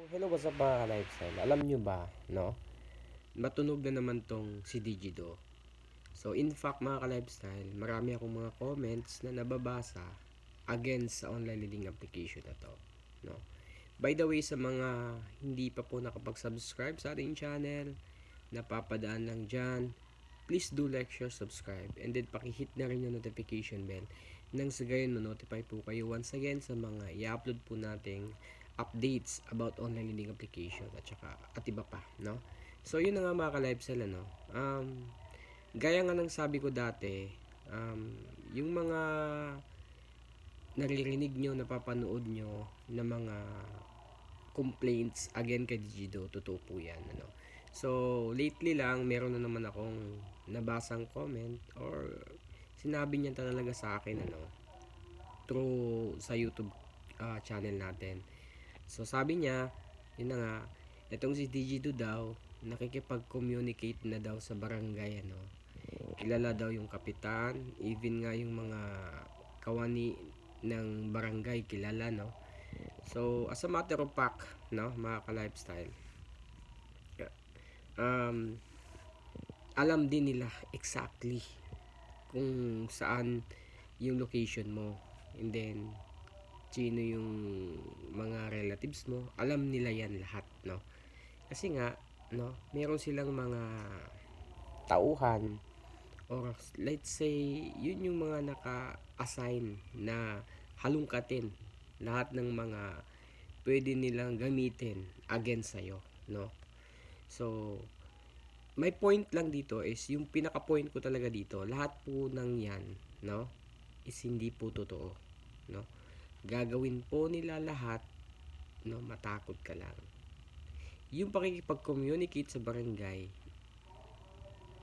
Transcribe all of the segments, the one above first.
Hello, what's up mga ka-lifestyle? Alam nyo ba, no? Matunog na naman tong si Digido. So, in fact mga ka-lifestyle, marami akong mga comments na nababasa against sa online leading application na to, no? By the way, sa mga hindi pa po nakapag-subscribe sa ating channel, napapadaan lang dyan, please do like, share, subscribe, and then pakihit na rin yung notification bell nang sa gayon ma-notify po kayo once again sa mga i-upload po nating updates about online learning application at iba pa, no? So yun na nga mga ka-lifestyle, ano, gaya nga ng sabi ko dati, yung mga naririnig nyo, napapanood nyo na mga complaints again kay Digido, totoo po yan, ano. So lately lang meron na naman akong nabasang comment or sinabi niya talaga sa akin, ano, through sa YouTube channel natin. So sabi niya, yun na nga, itong si Digido daw nakikipag-communicate na daw sa barangay, ano. Kilala daw yung kapitan, even nga yung mga kawani ng barangay kilala, no. So as a matter of fact, no, mga ka-lifestyle, um, alam din nila exactly kung saan yung location mo, and then sino yung mga relatives mo, alam nila yan lahat, no. Kasi nga, no, meron silang mga tauhan, or let's say yun yung mga naka-assign na halungkatin lahat ng mga pwede nilang gamitin against sa'yo, no. So my point lang dito is yung pinaka point ko talaga dito, lahat po ng yan, no, is hindi po totoo, no. Gagawin po nila lahat, no, matakot ka lang. Yung pakikipag-communicate sa barangay,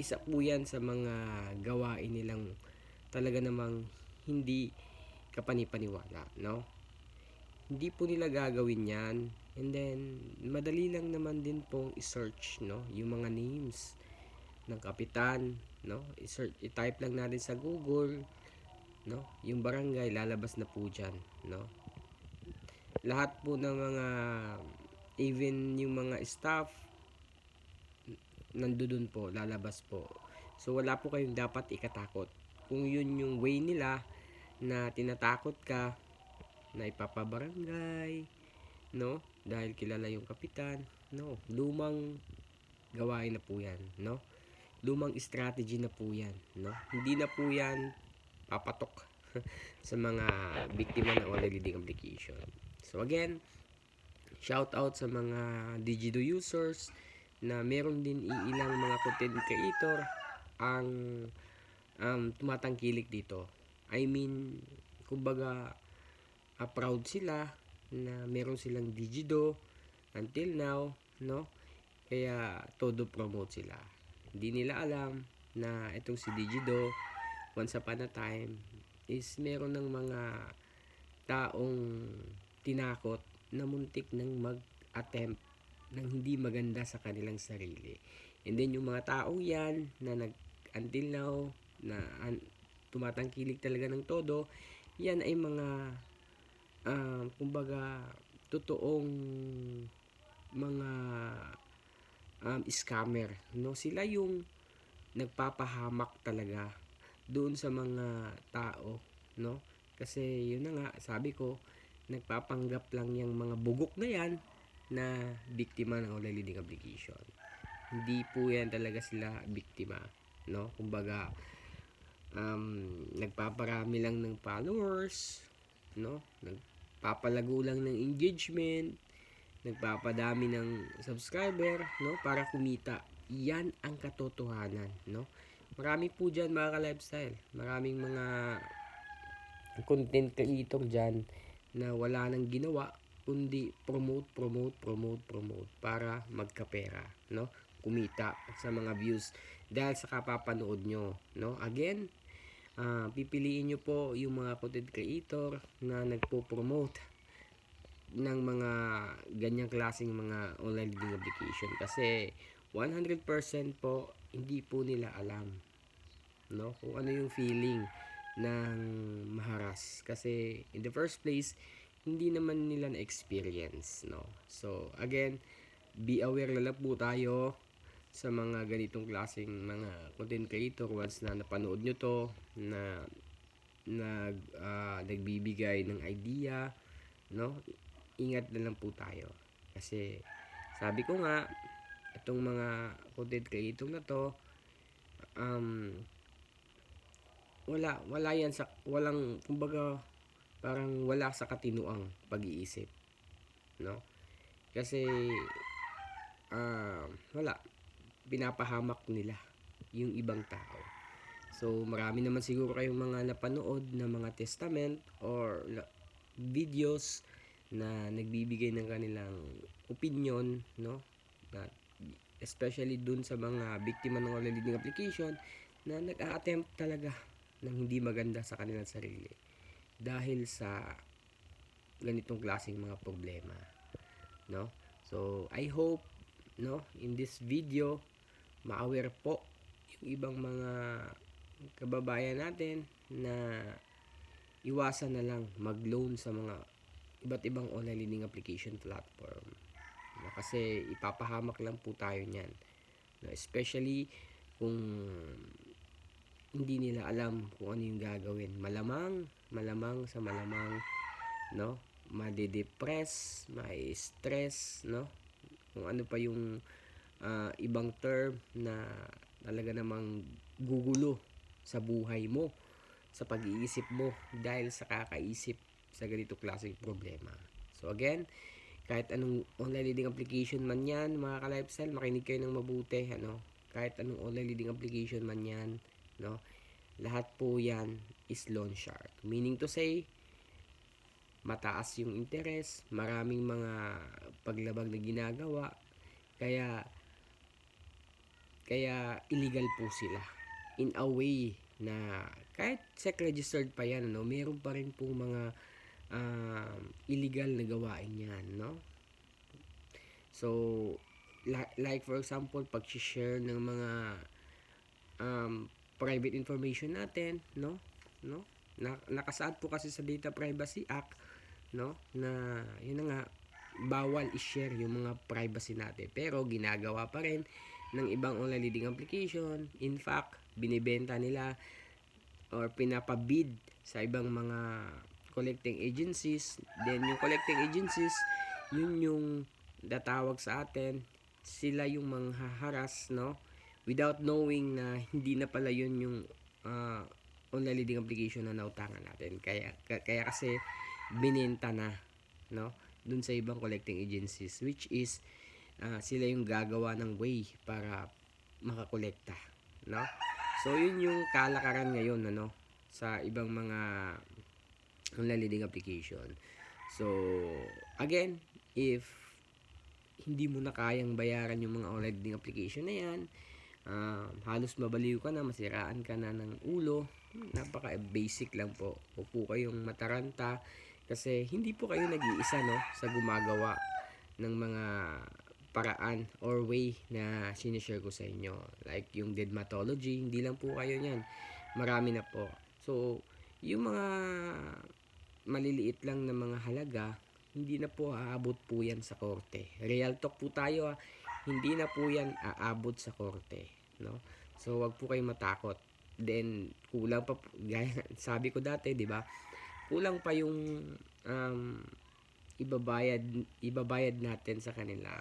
isa po yan sa mga gawain nilang talaga namang hindi kapanipaniwala, no. Hindi po nila gagawin yan, and then madali lang naman din pong i-search, no, yung mga names ng kapitan, no. I-search, i-type lang natin sa Google, no, yung barangay, lalabas na po dyan, no. Lahat po ng mga, even yung mga staff, nandoon po, lalabas po. So wala po kayong dapat ikatakot. Kung yun yung way nila na tinatakot ka, na ipapabarangay, no, dahil kilala yung kapitan, no, lumang gawain na po yan, no. Lumang strategy na po yan, no. Hindi na po yan papatok sa mga biktima ng online leading application. So again, shout out sa mga Digido users na meron din ilang mga content creator ang tumatangkilik dito. I mean, kumbaga, proud sila na meron silang Digido until now, no? Kaya todo promote sila. Hindi nila alam na itong si Digido, once upon a time, is meron ng mga taong tinakot na muntik ng mag-attempt ng hindi maganda sa kanilang sarili. And then yung mga tao yan na until now na tumatangkilik talaga ng todo, yan ay mga kumbaga totoong mga scammer, no. Sila yung nagpapahamak talaga doon sa mga tao, no. Kasi yun na nga, sabi ko, nagpapanggap lang yung mga bugok na yan na biktima ng online leading application. Hindi po yan talaga sila biktima, no. Kumbaga, nagpaparami lang ng followers, no. Nagpapalago lang ng engagement, nagpapadami ng subscriber, no, para kumita. Yan ang katotohanan, no. Marami po dyan mga ka-lifestyle, maraming mga content creator dyan na wala nang ginawa kundi promote, promote, promote, promote para magkapera, no, kumita sa mga views dahil sa kapapanood nyo, no. Again, pipiliin nyo po yung mga content creator na nagpo-promote ng mga ganyang klaseng mga online learning application kasi 100% po hindi po nila alam, no, kung ano yung feeling ng maharas. Kasi in the first place, hindi naman nila na experience, no? So again, be aware na lang po tayo sa mga ganitong klaseng mga content creator. Once na napanood nyo to, na nagbibigay ng idea, no? Ingat na lang po tayo, kasi sabi ko nga, itong mga content creator na to, wala yan sa, walang, kumbaga, parang wala sa katinuang pag-iisip, no? Kasi wala, pinapahamak nila yung ibang tao. So marami naman siguro kayong mga napanood na mga testament or videos na nagbibigay ng kanilang opinion, no? Na especially dun sa mga biktima ng online leading application na nag-a-attempt talaga ng hindi maganda sa kanilang sarili dahil sa ganitong klaseng mga problema, no? So I hope, no, in this video ma-aware po yung ibang mga kababayan natin na iwasan na lang mag-loan sa mga iba't ibang online lending application platform, no? Kasi ipapahamak lang po tayo niyan, no? Especially kung hindi nila alam kung ano yung gagawin. Malamang sa malamang, no, made-depress, ma-stress, no, kung ano pa yung ibang term na talaga namang gugulo sa buhay mo, sa pag-iisip mo dahil sa kakaisip sa ganito klaseng problema. So again, kahit anong online leading application man yan, mga ka-lifestyle, makinig kayo ng mabuti, ano, kahit anong online leading application man yan, no, lahat po yan is loan shark. Meaning to say, mataas yung interest, maraming mga paglabag na ginagawa, kaya illegal po sila in a way na kahit SEC registered pa yan, no, meron pa rin po mga illegal na gawain yan, no? So like for example, pag-share ng mga private information natin, no, nakasaad po kasi sa Data Privacy Act, no, na yun na nga, bawal i-share yung mga privacy natin, pero ginagawa pa rin ng ibang online leading application. In fact, binibenta nila or pinapabid sa ibang mga collecting agencies. Then yung collecting agencies, yun yung datawag sa atin, sila yung manghaharas, no, without knowing na hindi na pala yun yung online leading application na nautangan natin. Kaya kasi binenta na, no, dun sa ibang collecting agencies, which is sila yung gagawa ng way para makakolekta, no? So yun yung kalakaran ngayon, ano, sa ibang mga online leading application. So again, if hindi mo na kayang bayaran yung mga online leading application na yan, halos mabaliw ka na, masiraan ka na ng ulo, napaka basic lang po. Huwag po kayong mataranta, kasi hindi po kayo nag-iisa, no, sa gumagawa ng mga paraan or way na sinishare ko sa inyo. Like yung Deadmatology, hindi lang po kayo niyan. Marami na po. So, yung mga maliliit lang na mga halaga, hindi na po aabot po yan sa korte. Real talk po tayo, hindi na po yan aabot sa korte, no? So, wag po kayong matakot. Then, kulang pa, gaya sabi ko dati, di ba? Kulang pa yung ibabayad natin sa kanila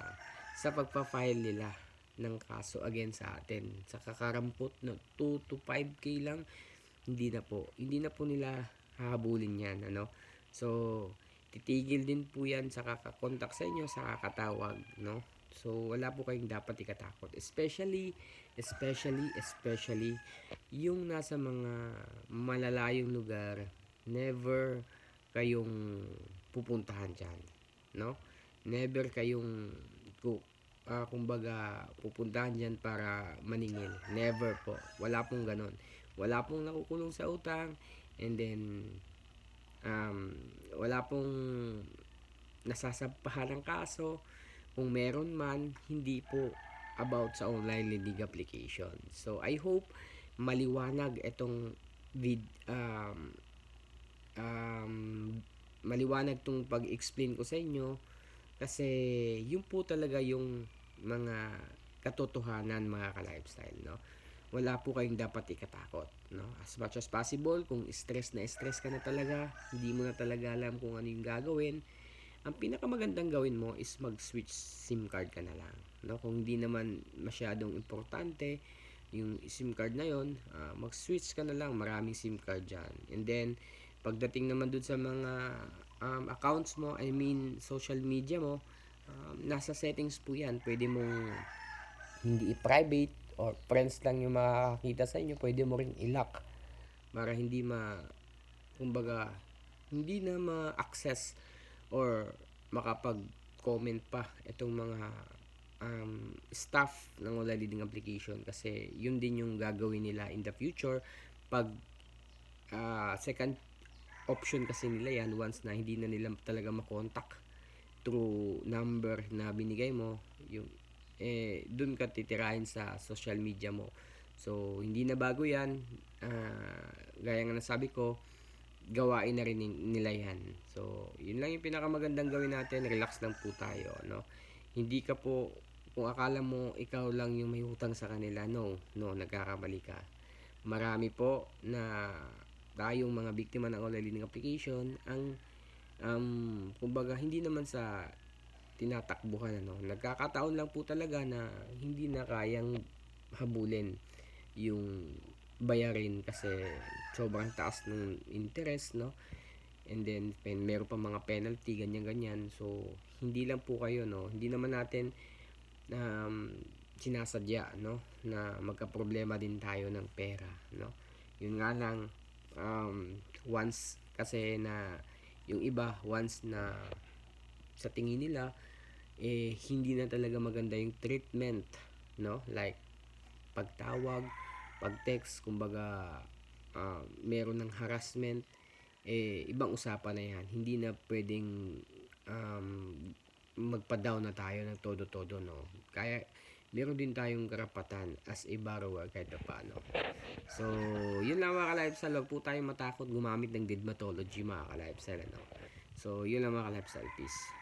sa pagpa-file nila ng kaso against sa atin. Sa kakarampot na 2 to 5K lang, hindi na po nila hahabulin yan, ano. So titigil din po yan sa kakakontak sa inyo, sa kakatawag, no. So wala po kayong dapat ikatakot, especially yung nasa mga malalayong lugar. Never kayong pupuntahan dyan, no. Never kayong kumbaga pupuntahan dyan para maningil. Never po. Wala pong ganon. Wala pong nakukulong sa utang, and then wala pong nasasampahan ng kaso. Kung meron man, hindi po about sa online lending application. So I hope maliwanag itong maliwanag tong pag-explain ko sa inyo kasi yun po talaga yung mga katotohanan mga ka-lifestyle, no? Wala po kayong dapat ikatakot, no? As much as possible, kung stress na stress ka na talaga, hindi mo na talaga alam kung ano yung gagawin, ang pinakamagandang gawin mo is mag-switch SIM card ka na lang, no? Kung hindi naman masyadong importante yung SIM card na yon, mag-switch ka na lang, maraming SIM card dyan. And then pagdating naman dun sa mga accounts mo, I mean social media mo, nasa settings po yan, pwede mong hindi i-private or friends lang yung makakakita sa inyo, pwede mo ring i-lock para hindi kumbaga hindi na ma-access or makapag-comment pa itong mga staff ng online leading application, kasi yun din yung gagawin nila in the future pag second option kasi nila yan. Once na hindi na nila talaga makontak through number na binigay mo, yung dun ka titirahin sa social media mo. So hindi na bago yan. Gaya nga nasabi ko, gawain na rin nila yan. So yun lang yung pinakamagandang gawin natin, relax lang po tayo, no? Hindi ka po, kung akala mo ikaw lang yung may utang sa kanila, no, nagkakamali ka. Marami po na tayong mga biktima ng online learning application ang kumbaga hindi naman sa tinatakbuhan, ano, nagkakataon lang po talaga na hindi na kayang habulin yung bayarin kasi sobrang taas ng interest, no? And then meron pa mga penalty, ganyan ganyan. So hindi lang po kayo, no, hindi naman natin sinasadya, no, na magka-problema din tayo ng pera, no? Yun nga lang, once kasi na yung iba, once na sa tingin nila hindi na talaga maganda yung treatment, no, like pagtawag, pag-text, kumbaga meron ng harassment, ibang usapan na yan. Hindi na pwedeng magpa-down na tayo ng todo-todo, no? Kaya meron din tayong karapatan as a borrower kahit paano. So yun lang mga ka-lifestyle, huwag po tayong matakot gumamit ng didmatology mga ka-lifestyle, ano? So yun lang mga ka-lifestyle, peace.